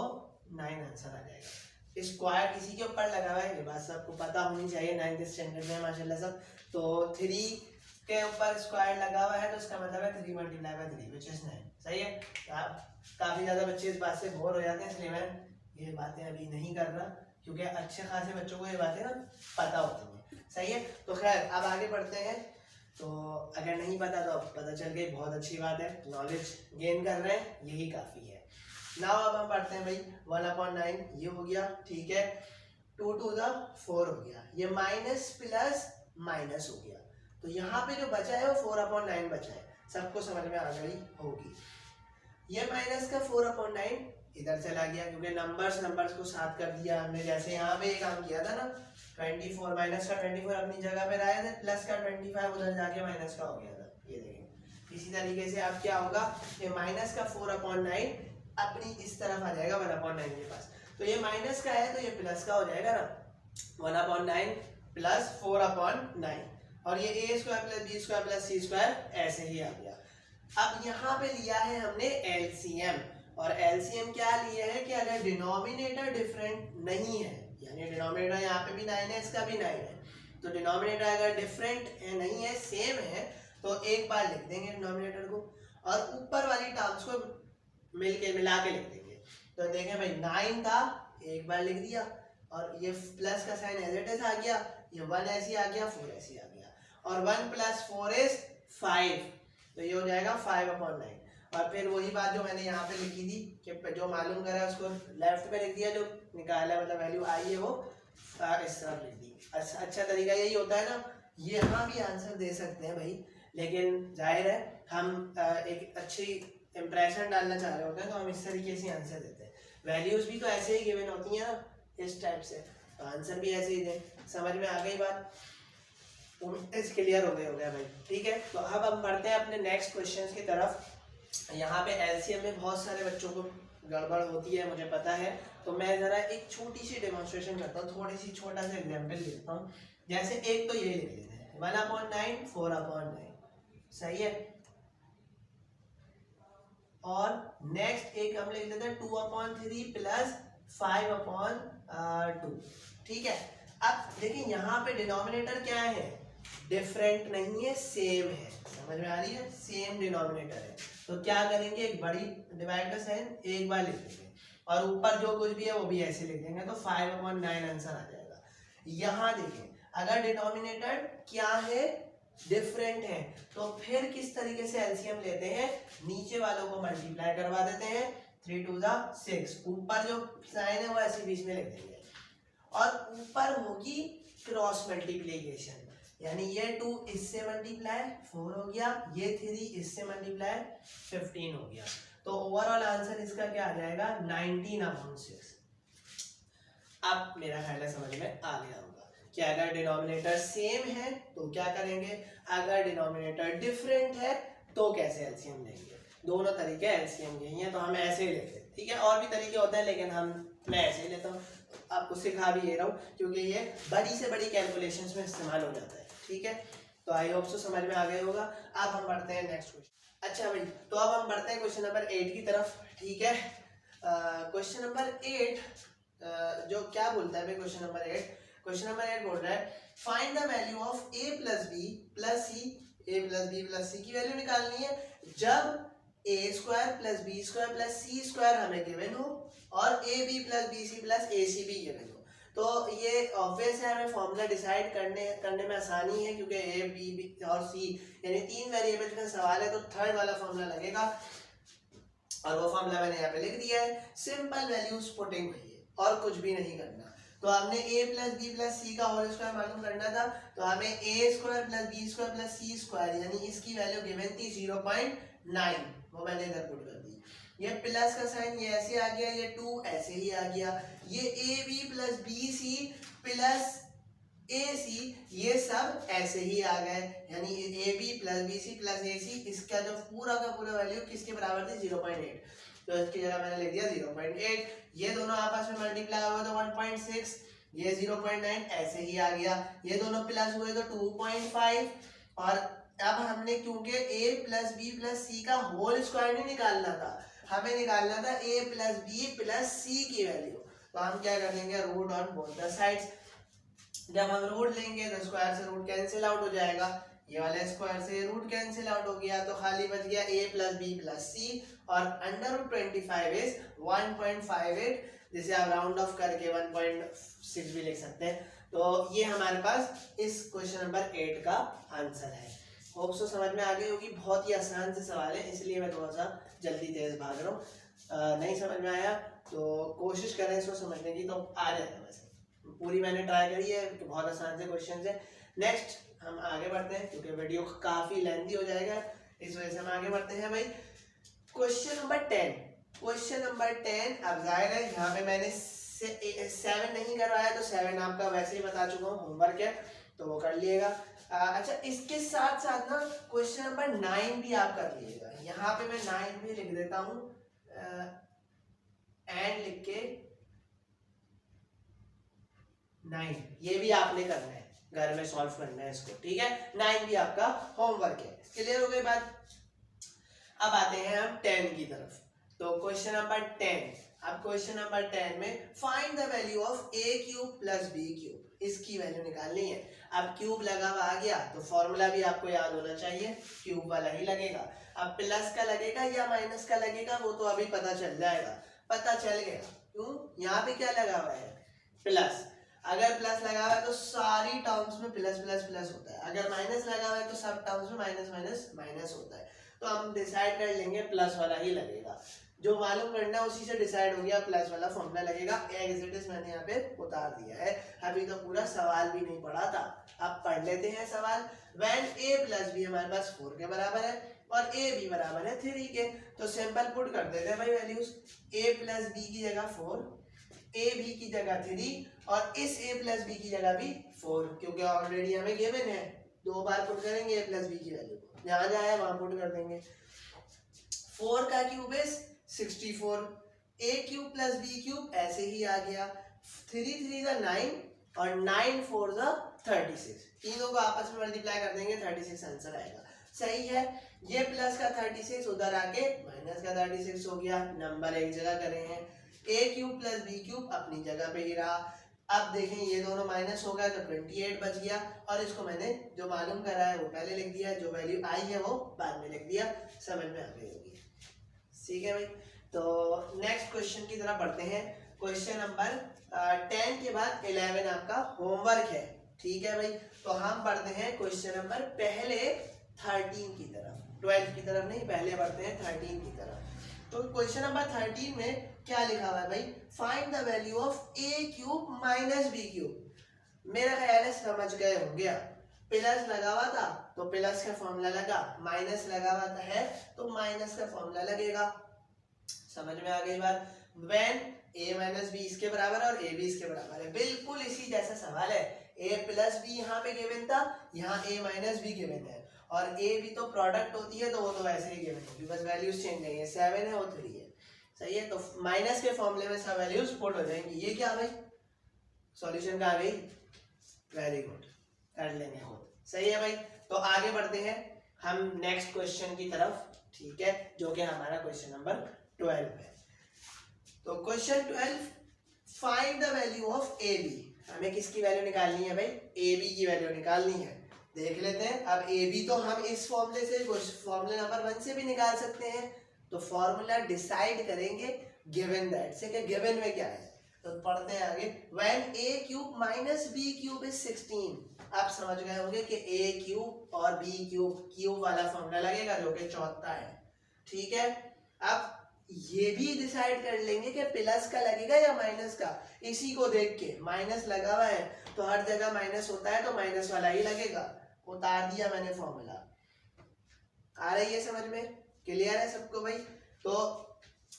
9 आंसर आ जाएगा। स्क्वायर किसी के ऊपर लगा हुआ है, ये बात सबको पता होनी चाहिए, 9th स्टैंडर्ड में माशाल्लाह सब। तो 3 के ऊपर स्क्वायर लगा हुआ है तो इसका मतलब है 3 × 3 विच इज 9, सही है। काफी ज्यादा बच्चे इस बात से बोर हो जाते हैं, इसलिए मैं ये बातें अभी नहीं कर रहा क्योंकि अच्छे खासे बच्चों को ये बातें ना पता होती हैं, सही है। तो खैर अब आगे बढ़ते हैं। तो अगर नहीं पता तो अब पता चल गई, बहुत अच्छी बात है, नॉलेज गेन कर रहे हैं, यही काफी है। नाउ अब हम पढ़ते हैं भाई 1/9 ये हो गया, ठीक है, 2 to the 4 हो गया, ये माइनस प्लस माइनस हो गया, तो यहाँ पे जो बचा है वो 4/9 बचा है, सबको समझ में आ गई होगी। ये माइनस का 4/9 इधर चला गया क्योंकि नंबर्स को साथ कर दिया हमने, जैसे यहाँ पे काम किया था ना 24 माइनस का 24 अपनी जगह पे रहे थे, प्लस का 25 उधर जाके माइनस का हो गया था, ये देखें। इसी तरीके से अब क्या होगा, ये माइनस का 4/9 अपनी इस तरफ आ जाएगा 1/9 के पास, तो ये माइनस का है तो ये प्लस का हो जाएगा ना, 1/9 प्लस 4/9, और ये a square plus B square plus C square ऐसे ही आ गया। अब यहाँ पे लिया है हमने एलसीएम, और एलसीएम क्या लिया है कि अगर डिनोमिनेटर डिफरेंट नहीं है, यानी डिनोमिनेटर यहाँ पे भी 9 है, इसका भी 9 है, तो डिनोमिनेटर अगर डिफरेंट है नहीं है, सेम है, तो एक बार लिख देंगे डिनोमिनेटर को और ऊपर वाली टर्म्स को मिला के लिख देंगे। तो देखें भाई 9 था, एक बार लिख दिया, और ये प्लस का साइन एज इट इज आ गया, ये 1 ऐसे आ गया, 4 ऐसे आ गया, और 1 + 4 = 5, तो ये हो जाएगा 5/9। और फिर वही बात जो मैंने यहाँ पे लिखी थी कि जो मालूम करा उसको लेफ्ट पे लिख दिया, जो निकाला मतलब वैल्यू आई है वो इस तरफ लिख दी। अच्छा तरीका यही होता है ना, ये यहाँ भी आंसर दे सकते हैं भाई, लेकिन जाहिर है हम एक अच्छी इंप्रेशन डालना चाह रहे होते हैं तो हम इस तरीके से आंसर देते हैं। वैल्यूज भी तो ऐसे ही गिवन होती हैं ना, इस टाइप से, तो आंसर भी ऐसे ही दें। समझ में आ गई बात, क्लियर हो गया भाई, ठीक है। तो अब हम बढ़ते हैं अपने नेक्स्ट क्वेश्चंस की तरफ। यहाँ पे एलसीएम में बहुत सारे बच्चों को गड़बड़ होती है, मुझे पता है, तो मैं जरा एक छोटी सी डेमोन्स्ट्रेशन करता हूँ, थोड़ी सी छोटा सा एग्जाम्पल लेता हूँ। जैसे एक तो ये लिख लेते हैं 1/9 4/9, सही है, और नेक्स्ट एक हम लिख लेते हैं 2/3 प्लस 5/2, ठीक है। अब देखिए यहाँ पे डिनोमिनेटर क्या है, डिफरेंट नहीं है, सेम है, समझ में आ रही है, सेम डिनोमिनेटर है, तो क्या करेंगे, एक बड़ी डिवाइड का साइन एक बार लिख देंगे और ऊपर जो कुछ भी है वो भी ऐसे लिख देंगे, तो 5/9 आंसर आ जाएगा। यहाँ देखिए अगर डिनोमिनेटर क्या है, डिफरेंट है, तो फिर किस तरीके से एलसीएम लेते हैं, नीचे वालों को मल्टीप्लाई करवा देते हैं, 3 2 6, ऊपर जो साइन है वो ऐसे बीच में लिख देंगे, और ऊपर होगी क्रॉस मल्टीप्लिकेशन, यानी ये 2 इससे मल्टीप्लाई 4 हो गया, ये 3 इससे मल्टीप्लाई 15 हो गया। तो ओवरऑल आंसर इसका क्या आ जाएगा 19/6। अब मेरा ख्याल है समझ में आ गया होगा कि अगर डिनोमिनेटर सेम है तो क्या करेंगे, अगर डिनोमिनेटर डिफरेंट है तो कैसे एलसीएम लेंगे। दोनों तरीके एलसीएम के हैं, तो हम ऐसे ही लेते हैं, ठीक है। और भी तरीके होते हैं लेकिन मैं ऐसे ही लेता हूँ, आपको सिखा भी ये रहा हूँ क्योंकि ये बड़ी से बड़ी कैलकुलेशंस में इस्तेमाल हो जाता है, ठीक है। तो आई होप सो समझ में आ गया होगा। अब हम बढ़ते हैं नेक्स्ट क्वेश्चन। अच्छा भाई, तो अब हम बढ़ते हैं क्वेश्चन नंबर 8 की तरफ, ठीक है। क्वेश्चन नंबर 8 जो क्या बोलता है भाई, क्वेश्चन नंबर 8 बोल रहा है find the value of a plus B plus c, a plus B plus सी की वैल्यू निकालनी है जब a square plus B square plus C square हमें गिवन हो और a b plus b c plus a c भी given हो। तो ये ऑब्वियस है, हमें फॉर्मूला डिसाइड करने में आसानी है क्योंकि ए बी और सी यानी 3 वेरिएबल का सवाल है, तो थर्ड वाला फॉर्मूला लगेगा और वो फॉर्मूला मैंने यहाँ पे लिख दिया है। सिंपल वैल्यूज पुटिंग हुई है और कुछ भी नहीं करना। तो हमने a plus B plus C का होल स्क्वायर मालूम करना था, तो हमें a square plus B square plus C square यानी इसकी वैल्यू गिवन थी 0.9, वो मैंने इधर पुट कर दी। ये प्लस का साइन ये ऐसे आ गया, ये 2 ऐसे ही आ गया, ये a b plus b c plus a c ये सब ऐसे ही आ गए, यानी a b plus b c plus a c इसका जो पूरा का पूरा वैल्यू किसके बराबर थी 0.8, तो इसकी जगह मैंने लिख दिया 0.8। ये दोनों आपस में मल्टीप्लाई हुआ तो 1.6, ये 0.9 ऐसे ही आ गया, ये दोनों प्लस हुए तो 2.5। और अब हमने क्योंकि a plus B plus C का होल स्क्वायर नहीं निकालना था, हमें निकालना था a प्लस बी प्लस सी की वैल्यू, तो हम क्या कर लेंगे root on both the sides. जब हम रूट लेंगे तो स्क्वायर से रूट कैंसिल आउट हो जाएगा, ये वाला स्क्वायर से रूट कैंसिल आउट हो गया, तो खाली बच गया a प्लस बी प्लस सी और अंडर रूट 25 इज 1.58, जिसे आप राउंड ऑफ करके 1.6 भी लिख सकते हैं। तो ये हमारे पास इस क्वेश्चन नंबर 8 का आंसर है। होप सो समझ में आ गई होगी, बहुत ही आसान से सवाल है इसलिए मैं थोड़ा सा जल्दी तेज भाग रहा हूँ। नहीं समझ में आया तो कोशिश करें इसको समझने की, तो आ जाएगा। वैसे पूरी मैंने ट्राई करी है कि बहुत आसान से क्वेश्चन है। नेक्स्ट हम आगे बढ़ते हैं क्योंकि वीडियो काफी लेंथी हो जाएगा, इस वजह से हम आगे बढ़ते हैं भाई। क्वेश्चन नंबर 10 अब जाहिर है यहाँ पे मैंने 7 नहीं करवाया, तो 7 आपका वैसे ही बता चुका हूँ, होमवर्क है तो वो कर लिएगा। अच्छा इसके साथ साथ ना क्वेश्चन नंबर 9 भी आप कर लीजिएगा, यहाँ पे मैं 9 भी लिख देता हूँ एंड लिख के 9, ये भी आपने करना है, घर में सॉल्व करना है इसको, ठीक है। 9 भी आपका होमवर्क है। क्लियर हो गई बात। अब आते हैं हम 10 की तरफ। तो क्वेश्चन नंबर 10, अब क्वेश्चन नंबर 10 में find the value of a cube plus b cube, इसकी वैल्यू निकालनी है। अब क्यूब लगा हुआ आ गया तो फॉर्मूला भी आपको याद होना चाहिए, क्यूब वाला ही लगेगा। अब प्लस का लगेगा या माइनस का लगेगा वो तो अभी पता चल जाएगा, पता चल गया क्यों, यहाँ पे क्या लगा हुआ है प्लस। अगर प्लस लगा हुआ है तो सारी टर्म्स में प्लस प्लस प्लस होता है, अगर माइनस लगा हुआ है तो सब टर्म्स में माइनस माइनस माइनस होता है। तो हम डिसाइड कर लेंगे प्लस वाला ही लगेगा, जो मालूम करना है उसी से डिसाइड हो गया, प्लस वाला फॉर्मूला लगेगा। एज इट इज मैंने यहाँ पे उतार दिया है, अभी तो पूरा सवाल भी नहीं पढ़ा था, अब पढ़ लेते हैं सवाल। व्हेन a प्लस बी हमारे पास 4 के बराबर है और a b बराबर है 3 के, तो सिंपल पुट कर देते हैं भाई वैल्यूज। a प्लस बी की जगह 4, a b की जगह 3 और इस a प्लस बी की जगह भी 4, क्योंकि ऑलरेडी हमें गिवन है, 2 बार पुट करेंगे a प्लस बी की वैल्यू, जहाँ जाए वहां पुट कर देंगे। 4 का cube is 64, a cube plus b cube ऐसे ही आ गया, 3 3 = 9 और 9 4 = 36, तीनों को आपस में मल्टीप्लाई कर देंगे 36 आंसर आएगा। सही है, ये प्लस का 36 उधर आके माइनस का 36 हो गया, नंबर एक जगह करे हैं। a cube plus b cube अपनी जगह पे ही रहा। अब देखें ये दोनों माइनस हो गया तो 28 बच गया, और इसको मैंने जो मालूम करा है वो पहले लिख दिया, जो वैल्यू आई है वो बाद में लिख दिया, समझ में आ गई होगी। ठीक है भाई, तो नेक्स्ट क्वेश्चन की तरफ बढ़ते हैं। क्वेश्चन नंबर 10 के बाद 11 आपका होमवर्क है, ठीक है भाई। तो हम बढ़ते हैं क्वेश्चन नंबर पहले 13 की तरफ, 12 की तरफ नहीं, पहले बढ़ते हैं 13 की तरफ। तो क्वेश्चन नंबर 13 में क्या लिखा हुआ है भाई, find the value of a cube minus b cube. मेरा ख्याल है समझ गए होंगे आप, प्लस लगा हुआ था तो प्लस का फॉर्मूला लगा, माइनस लगा हुआ है तो माइनस का फॉर्मूला लगेगा। समझ में आ गई बात? व्हेन a माइनस बी इसके बराबर है और a भी इसके बराबर है। बिल्कुल इसी जैसा सवाल है, a प्लस बी यहाँ पे गिवन था, यहाँ a माइनस बी गिवन है और a भी तो प्रोडक्ट होती है तो वो तो वैसे ही गिवन होगी, बस वैल्यूज चेंज नहीं है, 7 है और 3 है। सही है, तो माइनस के फॉर्मूले में सब वैल्यूज पुट हो जाएंगी। ये क्या भाई सॉल्यूशन का आ गई, वेरी गुड, कर लेंगे खुद। सही है भाई, तो आगे बढ़ते हैं हम नेक्स्ट क्वेश्चन की तरफ, ठीक है, जो कि हमारा क्वेश्चन नंबर 12 है। तो question 12, find the value of A B. हमें किसकी वैल्यू निकालनी है भाई? ए बी की वैल्यू निकालनी है। देख लेते हैं, अब ए बी तो हम इस फॉर्मूले से, फॉर्मूले नंबर 1 से भी निकाल सकते हैं। तो फॉर्मूला डिसाइड करेंगे गिवन दैट से, कि गिवन में क्या है। तो पढ़ते हैं आगे, when a cube minus b cube is 16। आप समझ गए होंगे कि a क्यूब और b क्यूब, क्यूब वाला फॉर्मूला लगेगा जो कि 74 है। ठीक है, अब ये भी डिसाइड कर लेंगे कि प्लस का लगेगा या माइनस का। इसी को देख के, माइनस लगा हुआ है तो हर जगह माइनस होता है तो माइनस वाला ही लगेगा। उतार दिया मैंने फॉर्मूला। आ रही है समझ में? क्लियर है सबको भाई? तो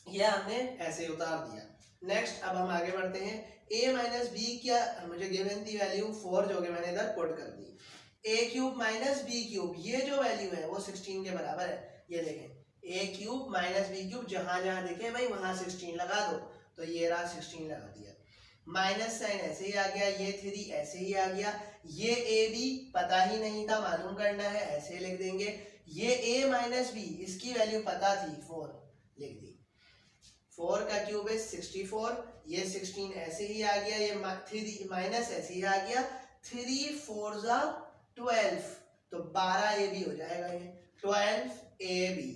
ये हमने ऐसे उतार दिया। नेक्स्ट अब हम आगे बढ़ते हैं। a माइनस बी क्या मुझे गिवन थी वैल्यू 4, जो कि मैंने इधर पुट कर दी। a cube minus B cube, ये जो वैल्यू है वो 16 के बराबर है। ये देखें, a cube minus B cube, जहां जहां देखे भाई वहां 16 लगा दो, तो ये रहा 16 लगा दिया। माइनस साइन ऐसे ही आ गया, ये 3 ऐसे ही आ गया। ये a b पता ही नहीं था, मालूम करना है, ऐसे लिख देंगे। ये a माइनस बी, इसकी वैल्यू पता थी 4, लिख दी। 4 का क्यूब है 64, ये 16 ऐसे ही आ गया, ये 3 माइनस ऐसे ही आ गया। 3 4 जा 12, तो 12 ए बी हो जाएगा, ये 12 ए बी।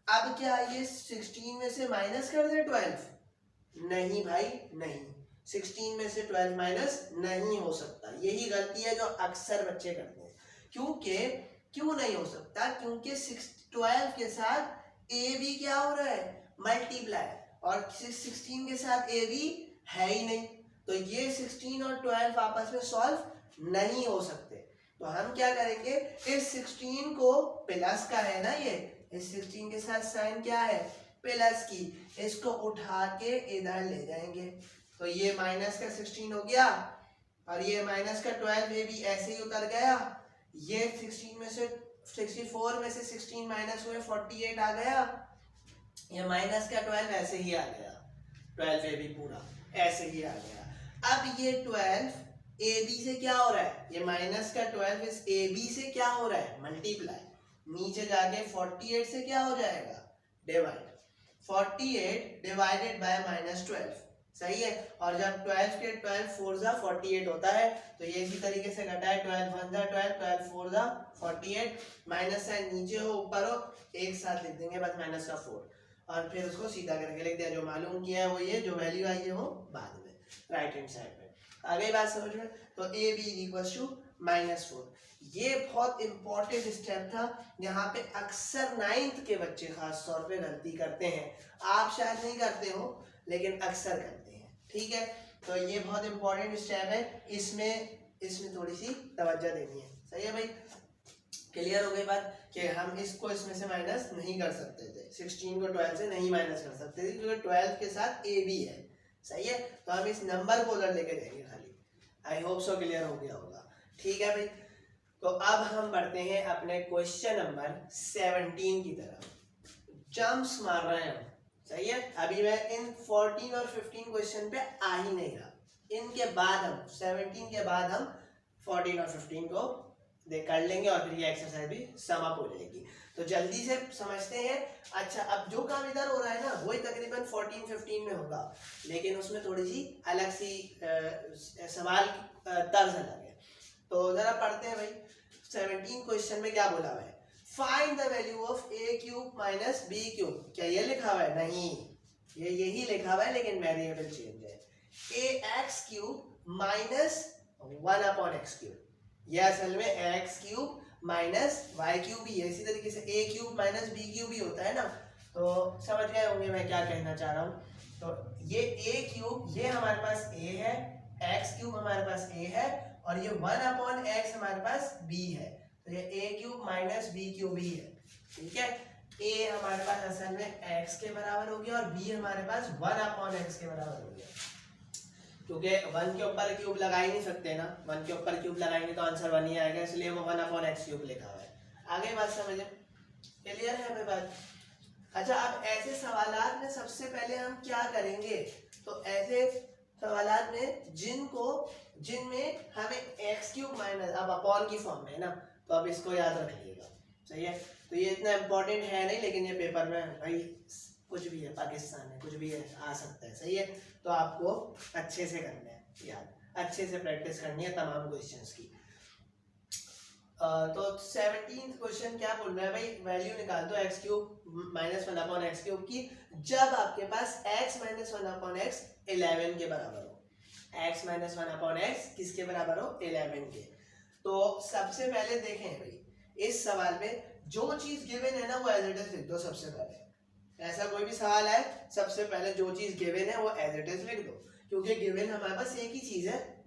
अब क्या ये 16 में से माइनस कर दे 12? नहीं भाई नहीं, 16 में से 12 माइनस नहीं हो सकता। यही गलती है जो अक्सर बच्चे करते हैं। क्यों नहीं हो सकता? क्योंकि 12 के साथ ए बी क्या हो रहा है, मल्टीप्लाई, और 16 के साथ ए बी है ही नहीं, तो ये 16 और 12 आपस में सॉल्व नहीं हो सकते। तो हम क्या करेंगे, इस 16 को, प्लस का है ना ये, इस 16 के साथ साइन क्या है, प्लस की, इसको उठा के इधर ले जाएंगे। तो ये माइनस का 16 हो गया और ये माइनस का 12 ये भी ऐसे ही उतर गया। ये 16 में से 64 में से 16 माइनस हुए 48 आ गया। ये माइनस का 12 ऐसे ही आ गया, 12 ए बी पूरा ऐसे ही आ गया। अब ये 12 ए बी से क्या हो रहा है, ये माइनस का 12 इस ए बी से क्या हो रहा है, मल्टीप्लाई। नीचे जाके 48 से क्या हो जाएगा, डिवाइड। 48 डिवाइडेड बाय -12, सही है। और जब 12 के 12 4 जा 48 होता है, तो ये इसी तरीके से घटा है, 12 1 जा 12, 12 4 जा 48, माइनस साइन नीचे हो ऊपर हो एक साथ लिख देंगे बस, माइनस का 4, और फिर उसको सीधा करके लिख दिया। जो मालूम किया है वो ये, जो वैल्यू आई है वो बाद में राइट हैंड साइड में। आ गई बात समझ में? तो ए बी इक्वल्स टू -4। ये बहुत इंपॉर्टेंट स्टेप था, यहाँ पे अक्सर 9th के बच्चे खास तौर पे गलती करते हैं। आप शायद नहीं करते हो लेकिन अक्सर करते हैं, ठीक है। तो ये बहुत इंपॉर्टेंट स्टेप है, इसमें थोड़ी सी तवज्जो देनी है। सही है भाई? क्लियर हो गई बात कि हम इसको इसमें से माइनस नहीं कर सकते थे, 16 को 12 से नहीं माइनस कर सकते थे, क्योंकि 12 के साथ ए बी है। सही है, तो हम इस नंबर को उधर लेके जाएंगे खाली। आई होप सो क्लियर हो गया होगा, ठीक है भाई। तो अब हम बढ़ते हैं अपने क्वेश्चन नंबर 17 की तरफ। जंप्स मार रहे हैं हम, सही है। अभी मैं इन 14 और 15 क्वेश्चन पे आ ही नहीं रहा, इनके बाद हम 17 के बाद हम 14 और 15 को कर लेंगे और फिर ये एक्सरसाइज भी समाप्त हो जाएगी। तो जल्दी से समझते हैं। अच्छा, अब जो काम इधर हो रहा है ना वही तकरीबन 14-15 में होगा, लेकिन उसमें थोड़ी सी अलग सी सवाल तर्ज अलग है। तो जरा पढ़ते हैं भाई। 17 क्वेश्चन में क्या बोला हुआ है, find the value of A cube minus B cube. क्या ये लिखा हुआ है? नहीं, ये यही लिखा हुआ है लेकिन वेरिएबल चेंज है। A x cube minus 1/x cube, यह असल में x cube minus y cube ही है। इसी तरीके से a cube minus B cube ही होता है ना। तो समझ गए होंगे मैं क्या कहना चाह रहा हूँ। तो ये ए क्यूब, ये हमारे पास ए है, एक्स क्यूब हमारे पास ए है और ये 1/x हमारे पास बी है, तो ये ए क्यूब माइनस बी क्यूब ही है, ठीक है। ए हमारे पास असल में x के बराबर हो गया और b हमारे पास 1/x के बराबर हो गया, क्योंकि 1 के ऊपर क्यूब लगा ही नहीं सकते ना, 1 के ऊपर क्यूब लगाएंगे तो आंसर 1 ही आएगा, इसलिए वो 1/x क्यूब लिखा हुआ है। आगे बात समझे, क्लियर है हमें बात। अच्छा, अब ऐसे सवालात में सबसे पहले हम क्या करेंगे, तो ऐसे सवालात में जिनमें हमें एक्स क्यूब माइनस, अब अपॉन की फॉर्म में है ना, तो अब इसको याद रखिएगा, सही है। तो ये इतना इम्पोर्टेंट है नहीं, लेकिन ये पेपर में भाई कुछ भी है, पाकिस्तान में कुछ भी है, आ सकता है, सही है। तो आपको अच्छे से करना है याद, अच्छे से प्रैक्टिस करनी है तमाम क्वेश्चंस की। तो 17th क्वेश्चन क्या बोल रहा है भाई, वैल्यू निकाल दो x cube minus 1/x cube की जब आपके पास x माइनस 1/x 11 के बराबर हो। x माइनस 1/x किसके बराबर हो, 11 के। तो सबसे पहले देखें भाई, इस सवाल में जो चीज गिवन है ना वो एज इट इज लिख दो सबसे पहले। ऐसा कोई भी सवाल है, सबसे पहले जो चीज गिवन है वो एज इट इज लिख दो, क्योंकि गिवन हमारे पास एक ही चीज है,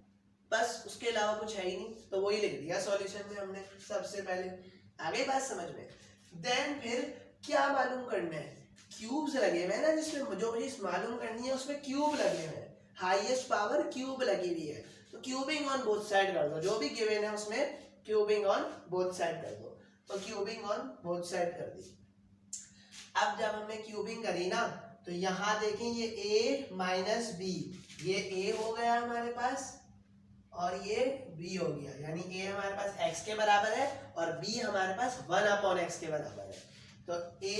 बस उसके अलावा कुछ है ही नहीं, तो वही लिख दिया सॉल्यूशन में हमने सबसे पहले। आगे बात समझ में। देन फिर क्या मालूम करना है, क्यूब्स लगे हुए हैं ना, जिसमें जो चीज मालूम करनी है उसमें क्यूब लगे हुए हैं, हाईएस्ट पावर क्यूब लगी हुई है, तो क्यूबिंग ऑन बोथ साइड कर दो, जो भी गिवन है उसमें क्यूबिंग ऑन बोथ साइड कर दो। तो क्यूबिंग ऑन बोथ साइड कर दी। अब जब हमने क्यूबिंग करी ना, तो यहाँ देखें ये a माइनस बी, ये a हो गया हमारे पास और ये b हो गया, यानी a हमारे पास x के बराबर है और b हमारे पास 1/x के बराबर है, तो a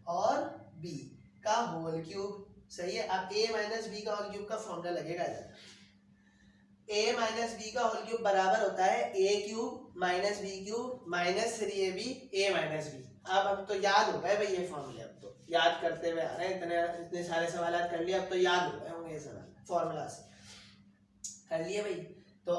और b का होल क्यूब, सही है। अब a माइनस बी का होल क्यूब का फॉर्मूला लगेगा इधर, a माइनस बी का होल क्यूब बराबर होता है a cube minus B cube minus 3ab a minus B. अब हम तो याद हो गए भाई ये फॉर्मूले, अब तो याद करते हुए आ रहे हैं, इतने सारे सवाल कर लिए, अब तो याद हो गए होंगे ये सवाल फॉर्मूला से कर लिए भाई। तो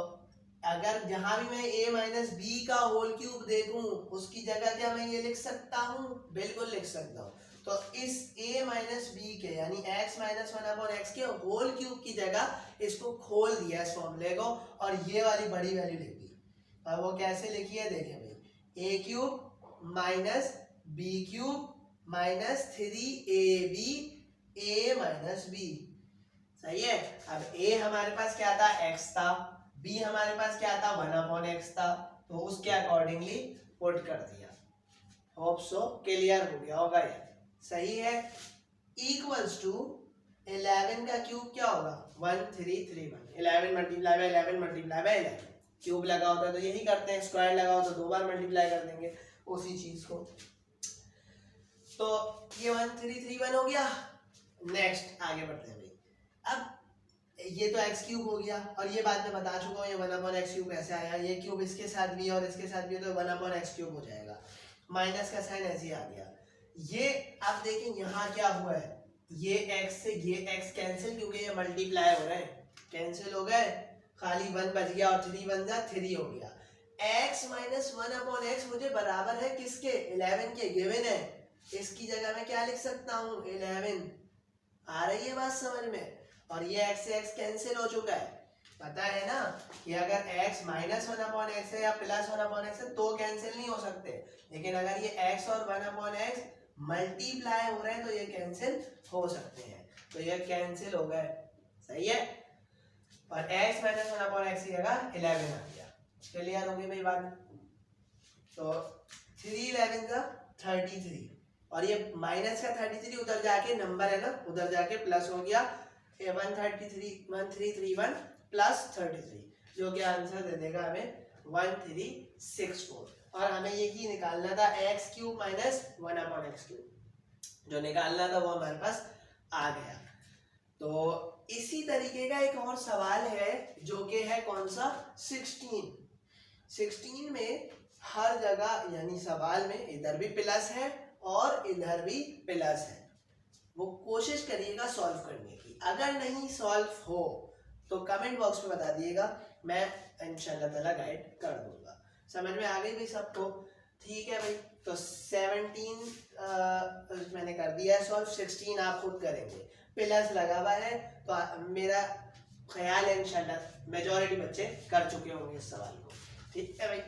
अगर जहां भी मैं a माइनस बी का होल क्यूब देखूं उसकी जगह क्या मैं ये लिख सकता हूं, बिल्कुल लिख सकता हूं। तो इस a माइनस बी के यानी x माइनस 1/x के होल क्यूब की जगह इसको खोल दिया इस फॉर्मूले को और ये वाली बड़ी वैल्यू लिख दी। अब वो कैसे लिखी है देखें भाई, a cube minus B cube minus 3ab a minus b, सही है। अब a हमारे पास क्या था, x था, b हमारे पास क्या था 1/x था, तो उसके अकॉर्डिंगली पुट कर दिया। होप सो क्लियर हो गया होगा ये, सही है। इक्वल्स टू 11 का क्यूब क्या होगा 1331, 11 multiply by 11 multiply by 11, cube लगा होता है तो यही करते हैं, स्क्वायर लगा हो तो 2 बार मल्टीप्लाई कर देंगे उसी चीज को। तो ये 1331 हो गया। नेक्स्ट आगे बढ़ते हैं भाई, अब ये तो x क्यूब हो गया और ये बात मैं बता चुका हूँ ये 1/x क्यूब कैसे आया, ये क्यूब इसके साथ भी और इसके साथ भी तो 1/x क्यूब हो जाएगा, माइनस का साइन ऐसे ही आ गया। ये आप देखें यहाँ क्या हुआ है, ये x से ये x कैंसिल, क्योंकि ये मल्टीप्लाई हो रहे हैं, कैंसिल हो गए, खाली 1 बच गया और 3 बन जा 3 हो गया। x माइनस 1/x मुझे बराबर है किसके, 11 के, गिवन है, इसकी जगह मैं क्या लिख सकता हूँ 11। आ रही है बात समझ में। और ये x से x कैंसिल हो चुका है, पता है ना कि अगर x माइनस 1/x है या प्लस 1/x है तो कैंसिल नहीं हो सकते, लेकिन अगर ये x और 1/x मल्टीप्लाई हो रहे हैं तो ये कैंसिल हो सकते हैं, तो ये कैंसिल हो गए, सही है। और x माइनस 1/x की जगह 11 आ गया, क्लियर हो गई भाई बात। तो 3 11 का 33 और ये माइनस का 33 उधर जाके नंबर है ना, उधर जाके प्लस हो गया, 1331 प्लस 33, जो कि आंसर दे देगा हमें 1364। और हमें यही निकालना था x cube minus 1/x cube, जो निकालना था वो हमारे पास आ गया। तो इसी तरीके का एक और सवाल है जो कि है कौन सा 16 में हर जगह यानी सवाल में इधर भी प्लस है और इधर भी प्लस है, वो कोशिश करिएगा सॉल्व करने की, अगर नहीं सॉल्व हो तो कमेंट बॉक्स में बता दिएगा, मैं इंशाल्लाह ताला गाइड कर दूंगा। समझ में आ गई भाई सबको, ठीक है भाई। तो 17 मैंने कर दिया है सॉल्व, 16 आप खुद करेंगे, प्लस लगा हुआ है तो मेरा ख्याल है इंशाल्लाह मेजॉरिटी बच्चे कर चुके होंगे इस सवाल को। ठीक है भाई,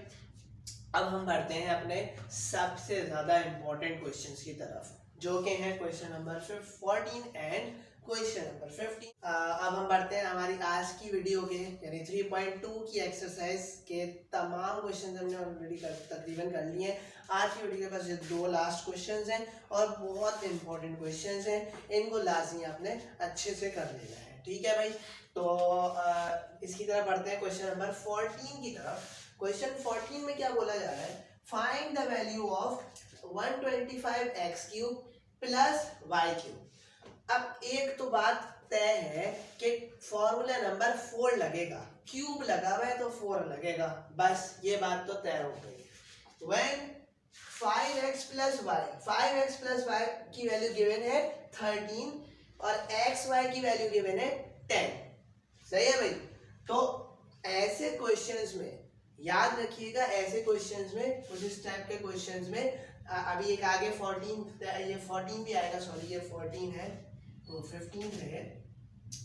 अब हम बढ़ते हैं अपने सबसे ज्यादा इंपॉर्टेंट क्वेश्चंस की तरफ, जो कि है question number 14 and question number 15। अब हम बढ़ते हैं हमारी आज की वीडियो के यानी 3.2 की एक्सरसाइज के तमाम क्वेश्चन हमने ऑलरेडी तकरीबन कर लिए हैं। आज की वीडियो के पास ये 2 लास्ट क्वेश्चंस हैं और बहुत इंपॉर्टेंट क्वेश्चंस हैं, इनको लाजमी आपने अच्छे से कर लेना है। ठीक है भाई, तो इसकी तरफ बढ़ते हैं क्वेश्चन नंबर 14 की तरफ। क्वेश्चन 14 में क्या बोला जा रहा है, find the value of 125x³ plus y³। अब एक तो बात तय है कि फॉर्मूला नंबर 4 लगेगा, क्यूब लगा हुआ है तो 4 लगेगा, बस ये बात तो तय हो गई। व्हेन 5x प्लस y की वैल्यू गिवन है 13 और xy की वैल्यू गिवन है 10। सही है भाई, तो ऐसे क्वेश्चंस में याद रखिएगा, ऐसे क्वेश्चंस में कुछ इस टाइप के क्वेश्चंस में अभी एक आगे 14 ये 14 भी आएगा, सॉरी ये 14 है तो 15 है,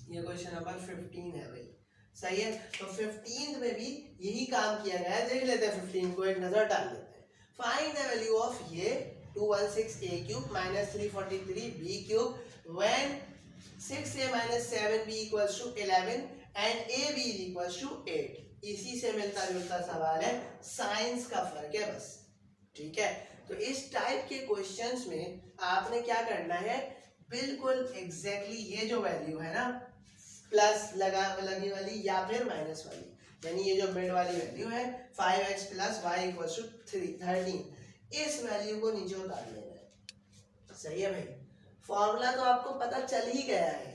ये क्वेश्चन नंबर 15 है भाई। सही है, तो 15 में भी यही काम किया गया है, देख लेते हैं 15 को, एक नजर डाल लेते हैं। फाइंड द वैल्यू ऑफ ये 216a³ - 343b³ when 6a - 7b = 11 and ab = 8। इसी से मिलता जुलता सवाल है, साइंस का फर्क है बस। ठीक है, तो इस टाइप के क्वेश्चंस में आपने क्या करना है, बिल्कुल एग्जैक्टली ये जो वैल्यू है ना, प्लस लगी वाली या फिर माइनस वाली, यानी ये जो मिड वाली वैल्यू है 5x प्लस y = 13, इस वैल्यू को नीचे उतार लेना है। सही है भाई, फॉर्मूला तो आपको पता चल ही गया है,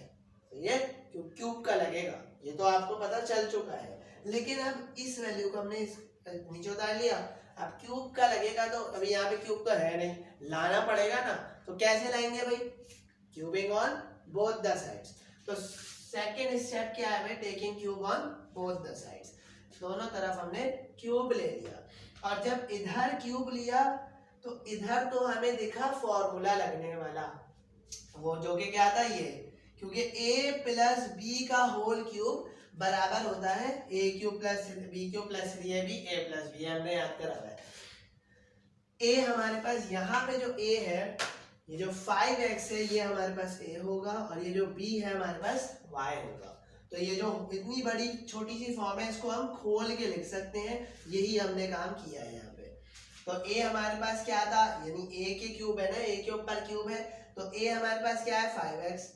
सही है, क्यूब का लगेगा ये तो आपको पता चल चुका है, लेकिन अब इस वैल्यू को हमने नीचे उतार लिया, अब क्यूब का लगेगा तो अभी यहाँ पे क्यूब तो है नहीं, लाना पड़ेगा ना, तो कैसे लाएंगे भाई, cubing on both the sides. तो सेकेंड स्टेप क्या है भाई, taking cube on both the sides, दोनों तरफ हमने क्यूब ले लिया, और जब इधर क्यूब लिया तो इधर तो हमें दिखा फॉर्मूला लगने वाला, वो जो कि क्या था ये, क्योंकि a प्लस b का होल क्यूब बराबर होता है a³ plus b³ plus 3ab a plus b, हमने याद करा है। a हमारे पास यहाँ पे जो a है, ये जो 5x है ये हमारे पास a होगा, और ये जो b है हमारे पास y होगा। तो ये जो इतनी बड़ी छोटी सी फॉर्म है इसको हम खोल के लिख सकते हैं, यही हमने काम किया है यहाँ पे। तो a हमारे पास क्या था, यानी a के क्यूब है ना, a के ऊपर क्यूब है, तो a हमारे पास क्या है 5x।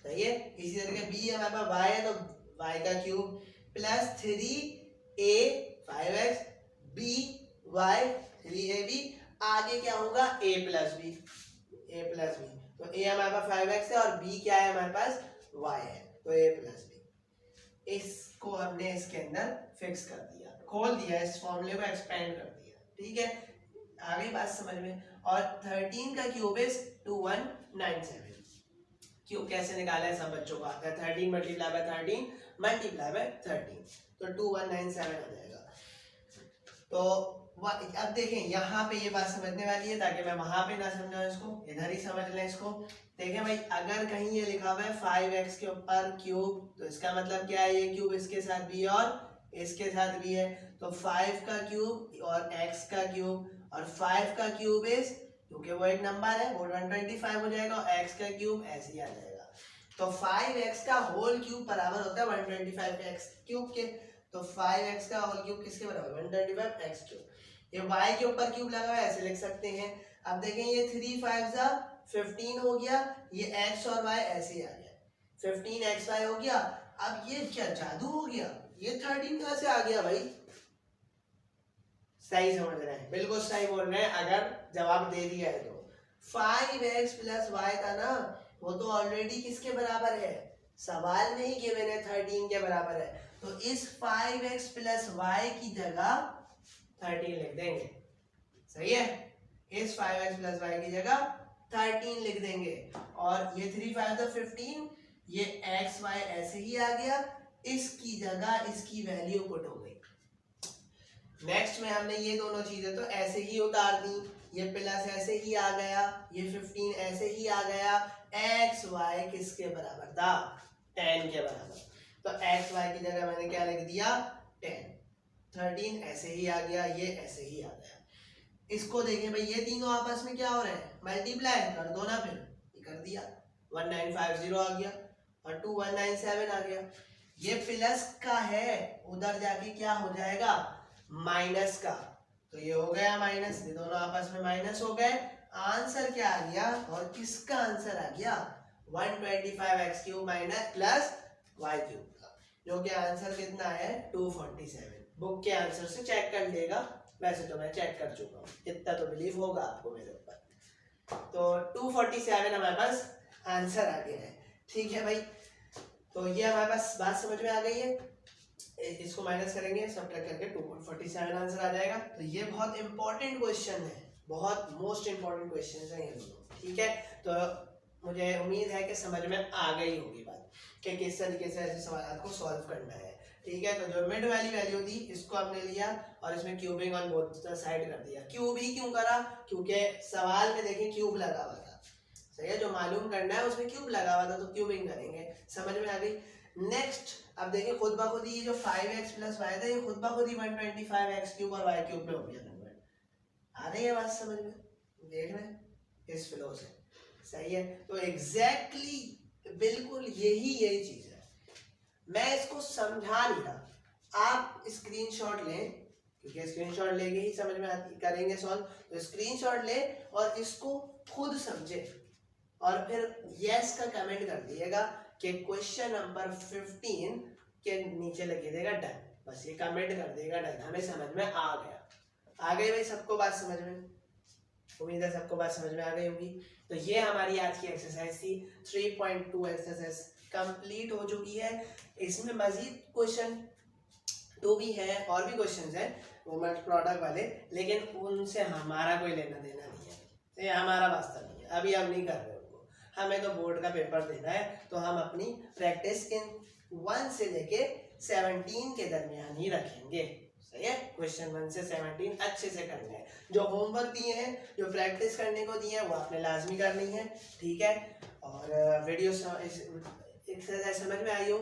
सही है, इसी तरह b हमारे पास y है तो y का cube plus 3a 5x b y 3ab, आगे क्या होगा a प्लस b, तो a हमारे पास 5x है और b क्या है हमारे पास y है, तो a प्लस b। इसको हमने इसके अंदर फिक्स कर दिया, खोल दिया, इस फॉर्मूले को एक्सपेंड कर दिया। ठीक है, आ गई बात समझ में। और 13 का क्यूब इज 2197, क्यूब कैसे निकाला है सब बच्चों को आता है, 13 मल्टीप्लाई बाय 13 मल्टीप्लाई बाय 13, तो 2197 हो जाएगा। तो अब देखें यहाँ पे ये बात समझने वाली है, ताकि मैं वहां पे ना समझाऊं इसको, इधर ही समझ लें इसको। देखें भाई, अगर कहीं ये लिखा हुआ है 5x के ऊपर क्यूब, तो इसका मतलब क्या है, ये क्यूब इसके साथ भी और इसके साथ भी है, तो 5 का क्यूब और x का क्यूब, और 5 का क्यूब इज, क्योंकि वो एक नंबर है, वो 125 हो जाएगा, और x का क्यूब ऐसे ही आ जाएगा। तो 5x का होल क्यूब बराबर होता है 125x क्यूब के, तो 5x का होल क्यूब किसके बराबर 125x क्यूब। ये y के ऊपर क्यूब लगा हुआ है, ऐसे लिख सकते हैं। अब देखें ये 3 5 जा 15 हो गया, ये x और y ऐसे ही आ गया, 15xy हो गया। अब ये क्या जादू हो गया, ये 13 कहां से आ गया भाई, सही समझ रहे हैं, बिल्कुल सही बोल रहे हैं, अगर जवाब दे दिया है तो। 5x प्लस y था ना, वो तो ऑलरेडी किसके बराबर है, सवाल में ही गिवन है 13 के बराबर है, तो इस 5x प्लस y की जगह 13 लिख देंगे। सही है, इस 5x प्लस y की जगह 13 लिख देंगे, और ये 3 5 तो 15, ये x y ऐसे ही आ गया, इसकी जगह इसकी वैल्यू पुट हो गई। नेक्स्ट में हमने ये दोनों चीजें तो ऐसे ही उतार दी, ये प्लस ऐसे ही आ गया, ये 15 ऐसे ही आ गया, x y किसके बराबर था 10 के बराबर। एक्स वाई की जगह मैंने क्या लिख दिया 10, 13 ऐसे ही आ गया, ये ऐसे ही आ गया। इसको देखें भाई, ये तीनों आपस में क्या हो रहे हैं, मल्टीप्लाई कर दो ना, फिर ये कर दिया 1950 आ गया और 2197 आ गया। ये प्लस का है, उधर जाके क्या हो जाएगा माइनस का, तो ये हो गया माइनस, ये दोनों आपस में माइनस हो गए। आंसर क्या आ गया, और किसका आंसर आ गया 125x³ minus plus y cube का, जो कि आंसर कितना है 247। बुक के आंसर से चेक कर लेगा, वैसे तो मैं चेक कर चुका हूँ, इतना तो बिलीव होगा आपको मेरे ऊपर। तो 247 हमारे पास आंसर आ गया है। ठीक है भाई, तो ये हमारे पास बात समझ में आ गई है। इसको माइनस करेंगे, सब्ट्रैक्ट करके 247 आंसर आ जाएगा। तो ये बहुत इंपॉर्टेंट क्वेश्चन है, बहुत मोस्ट इंपॉर्टेंट क्वेश्चन है ये दोनों। ठीक है, तो मुझे उम्मीद है कि समझ में आ गई होगी बात कि किस तरीके से ऐसे सवाल को सॉल्व करना है। ठीक है, तो जो मिड वाली वैल्यू थी इसको हमने लिया और इसमें क्यूबिंग ऑन बोथ साइड कर दिया। क्यूब ही क्यों करा, क्योंकि सवाल में देखिए क्यूब लगा हुआ था, सही है, जो मालूम करना है उसमें क्यूब लगा हुआ था, तो क्यूबिंग करेंगे। समझ में आ गई। नेक्स्ट अब देखिए, खुद ब खुद ही जो 5x प्लस वाई था, ये खुद ब खुद ही 125x³ और y क्यूब में हो गया कन्वर्ट। आ रही है बात समझ में, देख रहे हैं इस फ्लो से, सही है। तो एग्जैक्टली बिल्कुल यही चीज है, मैं इसको समझा नहीं रहा, आप स्क्रीनशॉट लें, क्योंकि स्क्रीनशॉट लेके ही समझ में आती, करेंगे सॉल्व। तो स्क्रीनशॉट ले और इसको खुद समझे और फिर यस का कमेंट कर दिएगा कि क्वेश्चन नंबर 15 के नीचे लिख देगा डन, बस ये कमेंट कर देगा डन, हमें समझ में आ गया। आ गई भाई सबको बात समझ में, उम्मीद है सबको बात समझ में आ गई होगी। तो ये हमारी आज की एक्सरसाइज थी, 3.2 एक्सरसाइज कंप्लीट हो चुकी है। इसमें मजीद क्वेश्चन 2 भी है और भी क्वेश्चंस हैं वो मल्टी प्रोडक्ट वाले, लेकिन उनसे हमारा कोई लेना देना नहीं है, तो ये हमारा वास्ता नहीं है, अभी हम नहीं कर रहे उनको, हमें तो बोर्ड का पेपर देना है। तो हम अपनी प्रैक्टिस इन 1 से लेके 17 के दरमियान ही रखेंगे, सही है। क्वेश्चन 1 से 17 अच्छे से करना है, जो होमवर्क दिए हैं, जो प्रैक्टिस करने को दिए हैं वो आपने लाजमी करनी है। ठीक है, और वीडियो एक्सरसाइज समझ में आई हो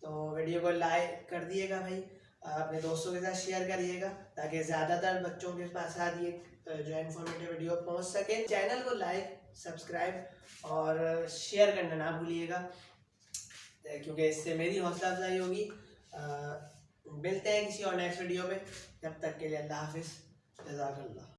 तो वीडियो को लाइक कर दिएगा भाई, अपने दोस्तों के साथ शेयर करिएगा, ताकि ज़्यादातर बच्चों के पास ये जो इन्फॉर्मेटिव वीडियो पहुंच सके। चैनल को लाइक, सब्सक्राइब और शेयर करना ना भूलिएगा, क्योंकि इससे मेरी हौसला अफजाई होगी। मिलते हैं किसी और नेक्स्ट वीडियो में, तब तक के लिए अल्लाह हाफिज़, जज़ाकल्लाह।